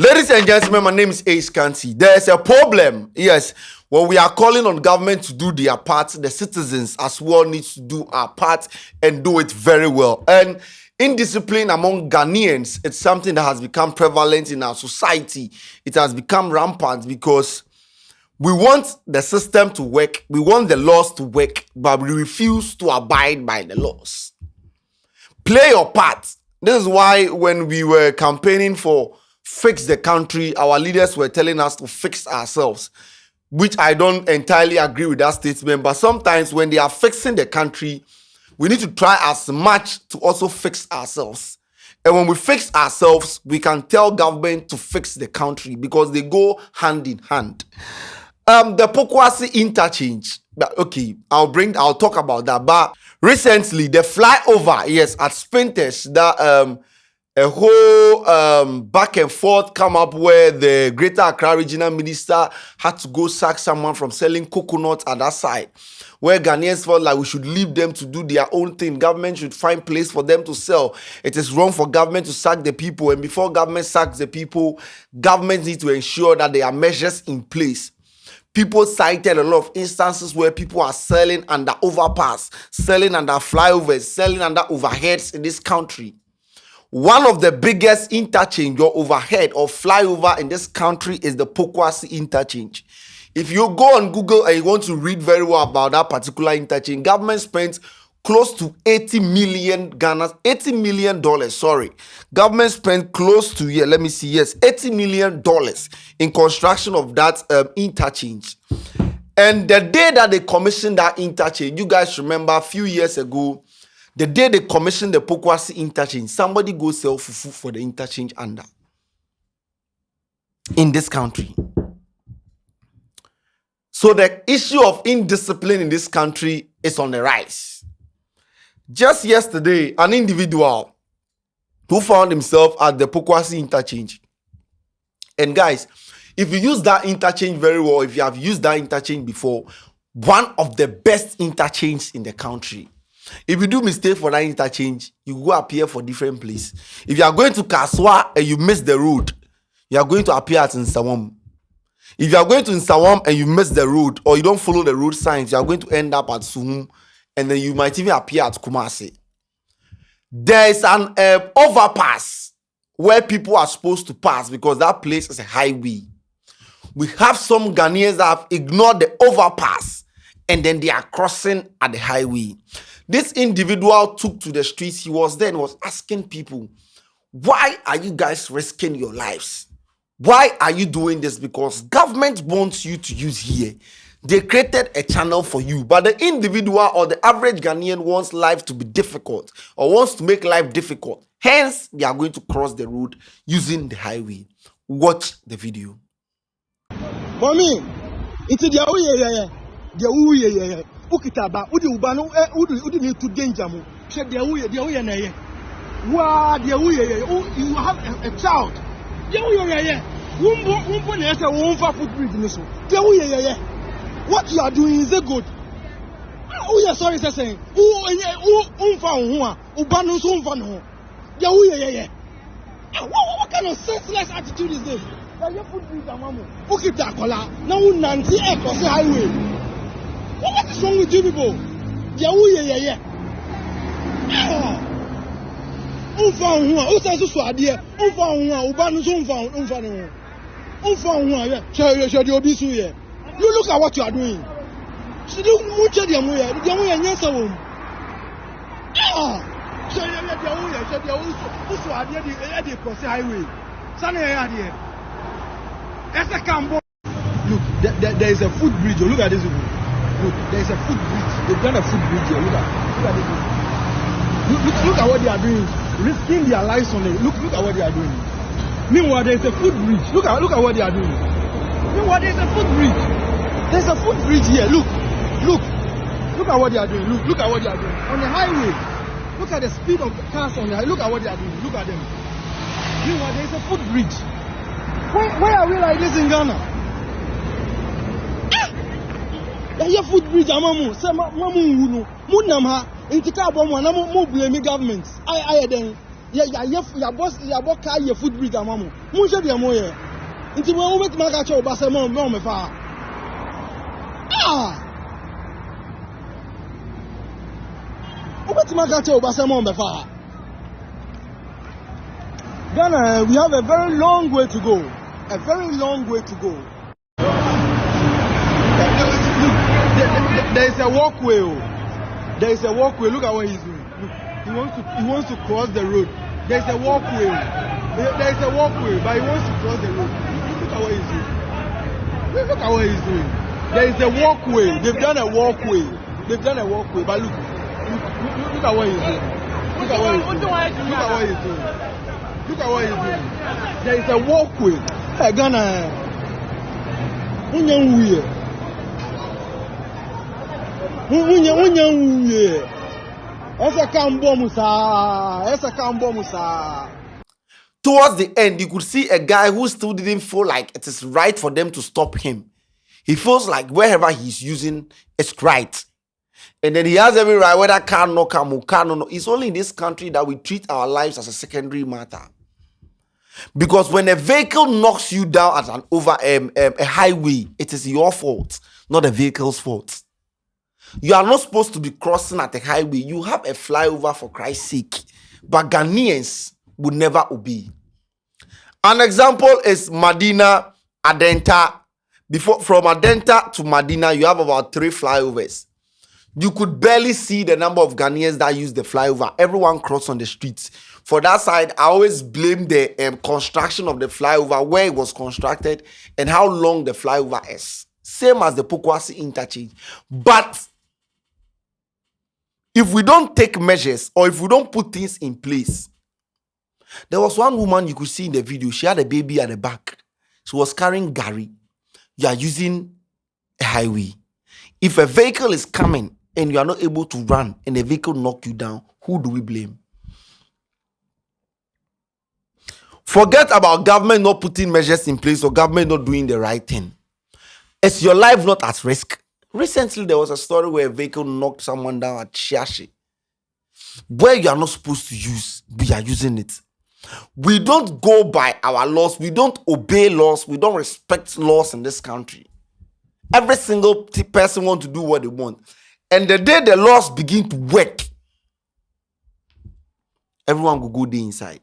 Ladies and gentlemen, my name is Ace Kanti. There's a problem. Yes, when we are calling on government to do their part, the citizens as well need to do our part and do it very well. And indiscipline among Ghanaians, it's something that has become prevalent in our society. It has become rampant because we want the system to work, we want the laws to work, but we refuse to abide by the laws. Play your part. This is why when we were campaigning for fix the country, our leaders were telling us to fix ourselves, which I don't entirely agree with that statement. But sometimes when they are fixing the country, we need to try as much to also fix ourselves. And when we fix ourselves, we can tell government to fix the country because they go hand in hand. The Pokwasi interchange. Okay, I'll talk about that. But recently, the flyover, yes, at Spinters, that a whole back and forth come up where the Greater Accra Regional Minister had to go sack someone from selling coconuts at that side, where Ghanaians felt like we should leave them to do their own thing. Government should find place for them to sell. It is wrong for government to sack the people, and before government sacks the people, government needs to ensure that there are measures in place. People cited a lot of instances where people are selling under overpass, selling under flyovers, selling under overheads in this country. One of the biggest interchange or overhead or flyover in this country is the Pokwasi interchange. If you go on Google and you want to read very well about that particular interchange, government spent close to $80 million. Government spent close to, $80 million in construction of that interchange. And the day that they commissioned that interchange, you guys remember a few years ago, the day they commissioned the Pokwasi interchange, somebody go sell fufu for the interchange under in this country. So the issue of indiscipline in this country is on the rise. Just yesterday, an individual who found himself at the Pokwasi interchange. And guys, if you use that interchange very well, if you have used that interchange before, one of the best interchanges in the country. If you do mistake for that interchange, you go appear for different place. If you are going to Kaswa and you miss the road, you are going to appear at Nsawam. If you are going to Nsawam and you miss the road or you don't follow the road signs, you are going to end up at Suhum, and then you might even appear at Kumasi. There is an overpass where people are supposed to pass because that place is a highway. We have some Ghanaians that have ignored the overpass and then they are crossing at the highway. This individual took to the streets. He was asking people, why are you guys risking your lives? Why are you doing this? Because government wants you to use here. They created a channel for you, but the individual or the average Ghanaian wants life to be difficult or wants to make life difficult. Hence, they are going to cross the road using the highway. Watch the video. Mommy, it's the Ukitaba, Udi Ubano, Udi need to danger. Said the Uya, you have a child. What you are doing is a good. Oh, yeah, sorry, saying. What kind of senseless attitude is this? What is wrong with you people? You look at what you are doing. Look, there is a footbridge. Look at this. Look, there is a footbridge. They've done a footbridge here. Look at this. Look at what they are doing. Risking their lives on it. Look at what they are doing. Meanwhile, there is a footbridge. Look at what they are doing. Meanwhile, there is a footbridge. There's a footbridge here. Look at what they are doing. Look at what they are doing on the highway. Look at the speed of the cars on the highway. Look at what they are doing. Look at them. Meanwhile, there is a footbridge. Why are we like this in Ghana? There is a footbridge. Amamu. Say mamu unu. Munamha. Intika bomu. Namu blame government. I then. ya boss car ye Footbridge amamo. Mo hwe de mo ye. Nti mo wet ma ka che o ba se mo me fa. Wet ma ka che o ba se mo me fa. Ghana, we have a very long way to go. A very long way to go. There is a walkway. There is a walkway. Look at what he's doing. Look, he wants to cross the road. There is a walkway. There is a walkway, but he wants to cross the road. Look at what he's doing. Look at what he's doing. There is a walkway. They've done a walkway. They've done a walkway, but look at what he's doing. Look at what he's doing. Look at what he's doing. Look at what he's doing. There is a walkway. Hey, Ghana. Towards the end, you could see a guy who still didn't feel like it is right for them to stop him. He feels like wherever he's using, it's right. And then he has every right, whether car no come or car no. It's only in this country that we treat our lives as a secondary matter. Because when a vehicle knocks you down at an a highway, it is your fault, not the vehicle's fault. You are not supposed to be crossing at a highway. You have a flyover for Christ's sake. But Ghanaians would never obey. An example is Medina, Adenta. From Adenta to Medina, you have about 3 flyovers. You could barely see the number of Ghanaians that use the flyover. Everyone cross on the streets. For that side, I always blame the construction of the flyover, where it was constructed and how long the flyover is. Same as the Pokwasi interchange. But if we don't take measures or if we don't put things in place, there was one woman you could see in the video. She had a baby at the back. She was carrying Gary. You are using a highway. If a vehicle is coming and you are not able to run and the vehicle knock you down, who do we blame? Forget about government not putting measures in place or government not doing the right thing. Is your life not at risk? Recently, there was a story where a vehicle knocked someone down at Shiashi. Where you are not supposed to use, we are using it. We don't go by our laws. We don't obey laws. We don't respect laws in this country. Every single person wants to do what they want. And the day the laws begin to work, everyone will go there inside.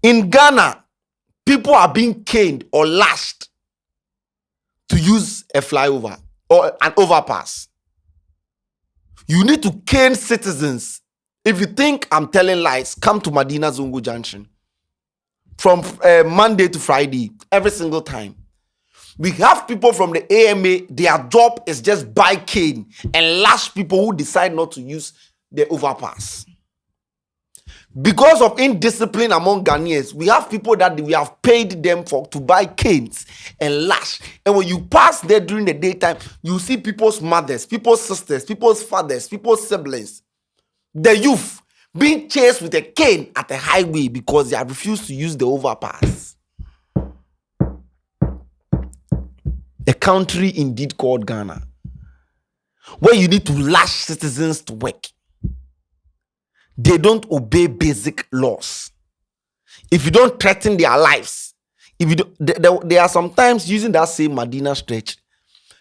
In Ghana, people are being caned or lashed to use a flyover or an overpass. You need to cane citizens. If you think I'm telling lies, come to Medina Zongo Junction from Monday to Friday, every single time. We have people from the AMA, their job is just buy cane and lash people who decide not to use the overpass. Because of indiscipline among Ghanaians, we have people that we have paid them to buy canes and lash. And when you pass there during the daytime, you see people's mothers, people's sisters, people's fathers, people's siblings, the youth being chased with a cane at the highway because they have refused to use the overpass. A country indeed called Ghana, where you need to lash citizens to work. They don't obey basic laws. If you don't threaten their lives, if you don't, they are sometimes using that same Medina stretch.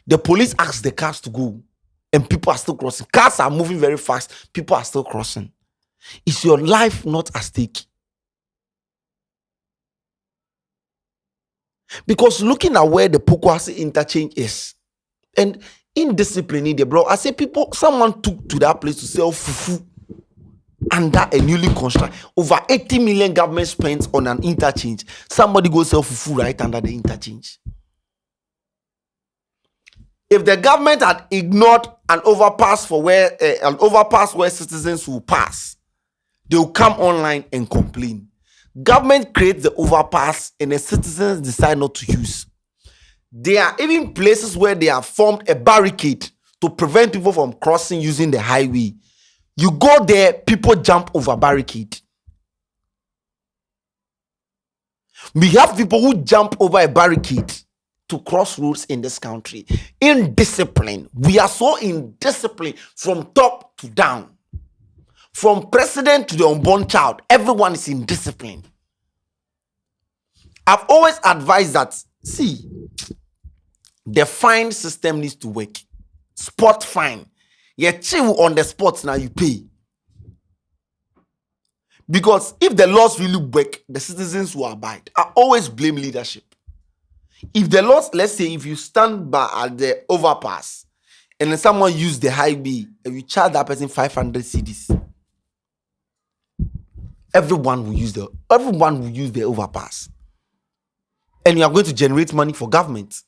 The police ask the cars to go, and people are still crossing. Cars are moving very fast. People are still crossing. Is your life not at stake? Because looking at where the Pokwasi interchange is, and Indiscipline in the bro, I say someone took to that place to sell fufu. Under a newly constructed, over 80 million government spends on an interchange. Somebody go sell fufu right under the interchange. If the government had ignored an overpass where citizens will pass, they will come online and complain. Government creates the overpass and the citizens decide not to use. There are even places where they have formed a barricade to prevent people from crossing using the highway. You go there, people jump over barricade. We have people who jump over a barricade to cross roads in this country. Indiscipline. We are so indisciplined from top to down. From president to the unborn child, everyone is in discipline. I've always advised that, see, the fine system needs to work. Spot fine. You chill on the spot, now you pay. Because if the laws really work, the citizens will abide. I always blame leadership. If the laws, let's say, if you stand by at the overpass and then someone use the highway and you charge that person 500 cedis, everyone will use the overpass. And you are going to generate money for government.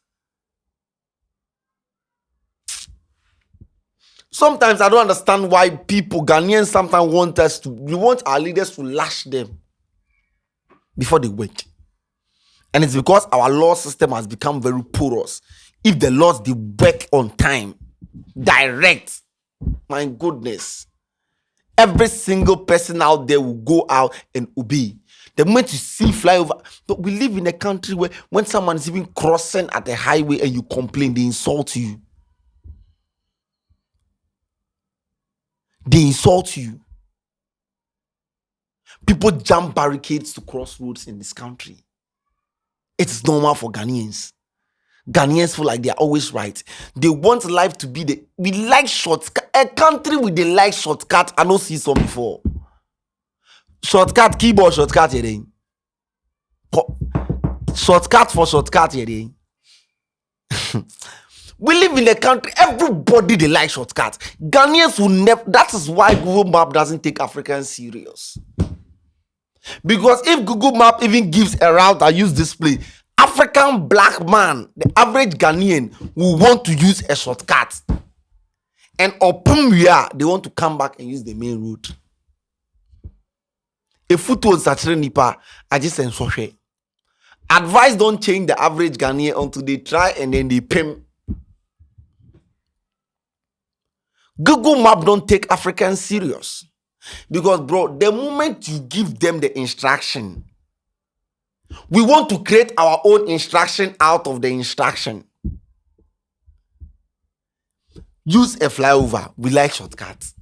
Sometimes I don't understand why Ghanaians sometimes we want our leaders to lash them before they work. And it's because our law system has become very porous. If the laws they work on time, direct, my goodness, every single person out there will go out and obey. The moment you see flyover, but we live in a country where when someone is even crossing at the highway and you complain, they insult you. They insult you. People jump barricades to cross roads in this country. It's normal for Ghanaians. Ghanaians feel like they are always right. They want life to be we like shortcut. A country with the like shortcut. I don't see some before. Shortcut, keyboard shortcut, here. Shortcut for shortcut, here. We live in a country, everybody they like shortcuts. Ghanaians will never. That is why Google Map doesn't take Africans serious. Because if Google Map even gives a route that use display, African black man, the average Ghanaian, will want to use a shortcut. And upon they want to come back and use the main route. A football Saturday nipa, I just say advice don't change the average Ghanaian until they try and then they pay. Google Map don't take Africans serious. Because, bro, the moment you give them the instruction, we want to create our own instruction out of the instruction. Use a flyover. We like shortcuts.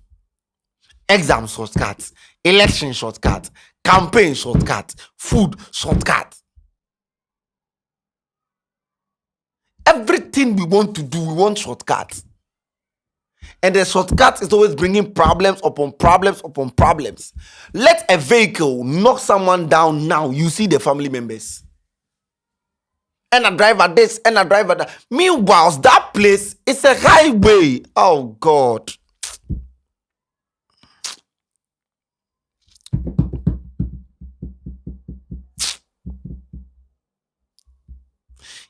Exam shortcuts. Election shortcuts. Campaign shortcuts. Food shortcuts. Everything we want to do, we want shortcuts. And the shortcut is always bringing problems upon problems upon problems. Let a vehicle knock someone down now. You see the family members. And a driver this, and a driver that. Meanwhile, that place is a highway. Oh, God.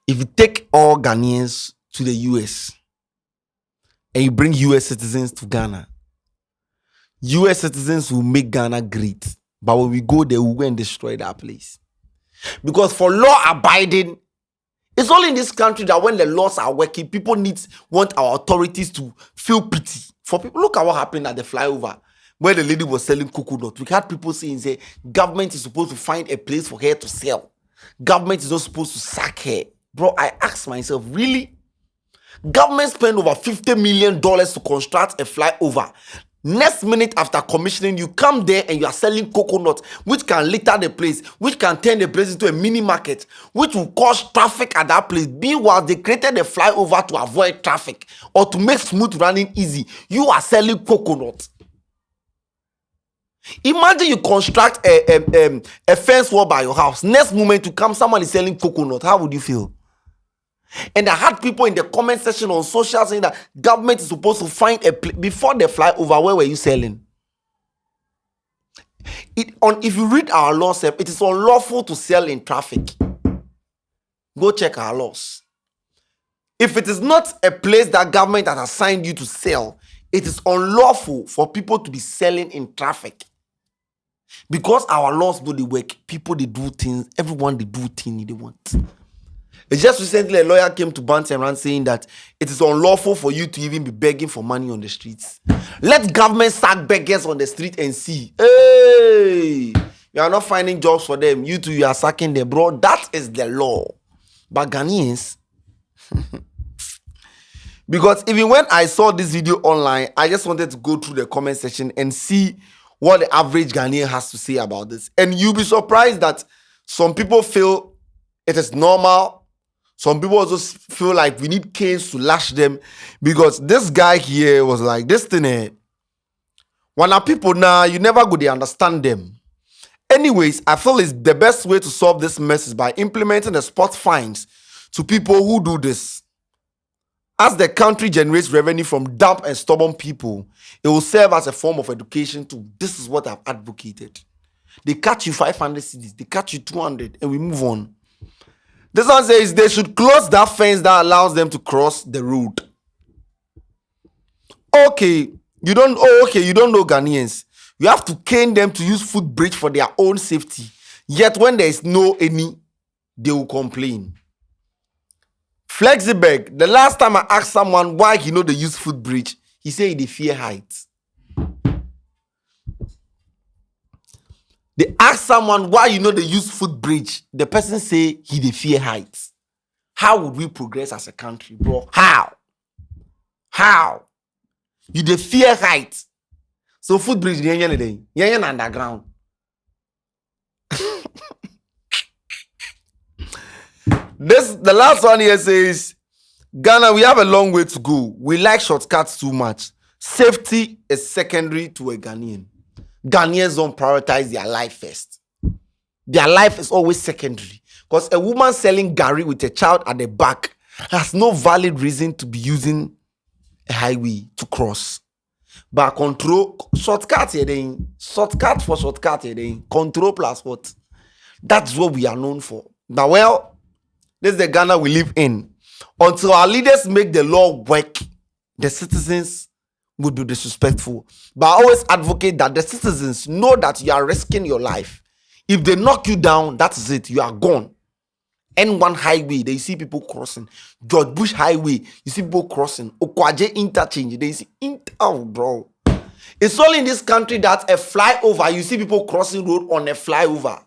If you take all Ghanaians to the US, and you bring US citizens to Ghana, US citizens will make Ghana great. But when we go there, we will go and destroy that place. Because for law abiding, it's only in this country that when the laws are working, people want our authorities to feel pity. For people, look at what happened at the flyover, where the lady was selling coconut. We had people saying, government is supposed to find a place for her to sell. Government is not supposed to sack her. Bro, I asked myself, really? Government spent over $50 million to construct a flyover. Next minute after commissioning, you come there and you are selling coconut, which can litter the place, which can turn the place into a mini market, which will cause traffic at that place. Meanwhile, they created a flyover to avoid traffic or to make smooth running easy. You are selling coconut. Imagine you construct a fence wall by your house. Next moment to come, someone is selling coconut. How would you feel? And I had people in the comment section on social saying that government is supposed to find a place. Before the flyover, where were you selling? If you read our laws, it is unlawful to sell in traffic. Go check our laws. If it is not a place that government has assigned you to sell, it is unlawful for people to be selling in traffic. Because our laws do the work, people they do things, everyone they do things they want. Just recently, a lawyer came to Bantam saying that it is unlawful for you to even be begging for money on the streets. Let government sack beggars on the street and see. Hey, you are not finding jobs for them. You two, you are sacking them, bro. That is the law. But Ghanaians, because even when I saw this video online, I just wanted to go through the comment section and see what the average Ghanaian has to say about this. And you'll be surprised that some people feel it is normal. Some people also feel like we need canes to lash them, because this guy here was like, this thing, when our people now, you never go to understand them. Anyways, I feel it's the best way to solve this mess is by implementing the spot fines to people who do this. As the country generates revenue from dumb and stubborn people, it will serve as a form of education to this is what I've advocated. They catch you 500 cedis, they catch you 200, and we move on. This one says they should close that fence that allows them to cross the road. Okay, you don't know Ghanaians. You have to cane them to use footbridge for their own safety. Yet when there is no any, they will complain. Flexiberg, the last time I asked someone why he know they use footbridge, he said they fear heights. They ask someone why you know they use footbridge. The person say he they fear heights. How would we progress as a country, bro? How? You they fear heights. So footbridge, you're underground. The last one here says, Ghana, we have a long way to go. We like shortcuts too much. Safety is secondary to a Ghanaian. Ghanaians don't prioritize their life first. Their life is always secondary. Because a woman selling gari with a child at the back has no valid reason to be using a highway to cross. But control, shortcut here, control plus what? That's what we are known for. Now, well, this is the Ghana we live in. Until our leaders make the law work, the citizens would be disrespectful. But I always advocate that the citizens know that you are risking your life. If they knock you down, that is it. You are gone. N1 highway, they see people crossing. George Bush highway, you see people crossing. Okwaje interchange, they see bro. It's only in this country that a flyover, you see people crossing road on a flyover.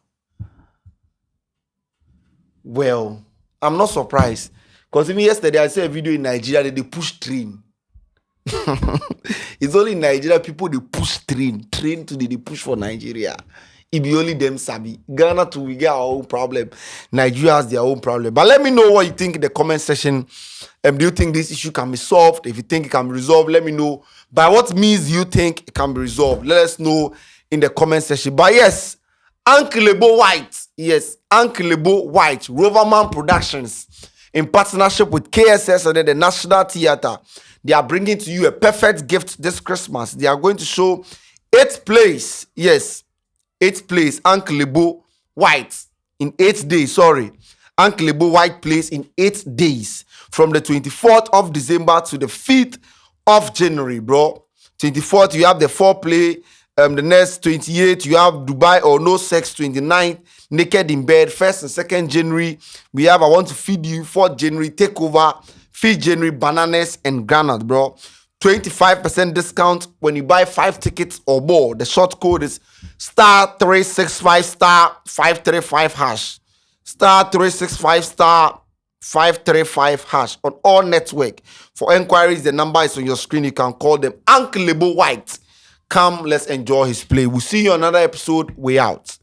Well, I'm not surprised. Because even yesterday, I saw a video in Nigeria that they push train. It's only in Nigeria people they push train to they push for Nigeria. It be only them sabi. Ghana too, we get our own problem. Nigeria has their own problem. But let me know what you think in the comment section. Do you think this issue can be solved? If you think it can be resolved, let me know. By what means you think it can be resolved? Let us know in the comment section. But yes, Uncle Lebo White. Yes, Uncle Lebo White, Roverman Productions, in partnership with KSS and the National Theatre. They are bringing to you a perfect gift this Christmas. They are going to show 8th place. Yes, 8th place. Uncle Lebo White in 8 days. Uncle Lebo White plays in 8 days. From the 24th of December to the 5th of January, bro. 24th, you have the foreplay. The next 28th, you have Dubai or No Sex. 29th, Naked in Bed. 1st and 2nd January, we have I Want to Feed You. 4th January, Takeover. 5th January, Bananas and Granite, bro. 25% discount when you buy 5 tickets or more. The short code is *365 *535 hash. *365 *535 hash on all network. For enquiries, the number is on your screen. You can call them. Uncle Lebo White. Come, let's enjoy his play. We'll see you on another episode. We out.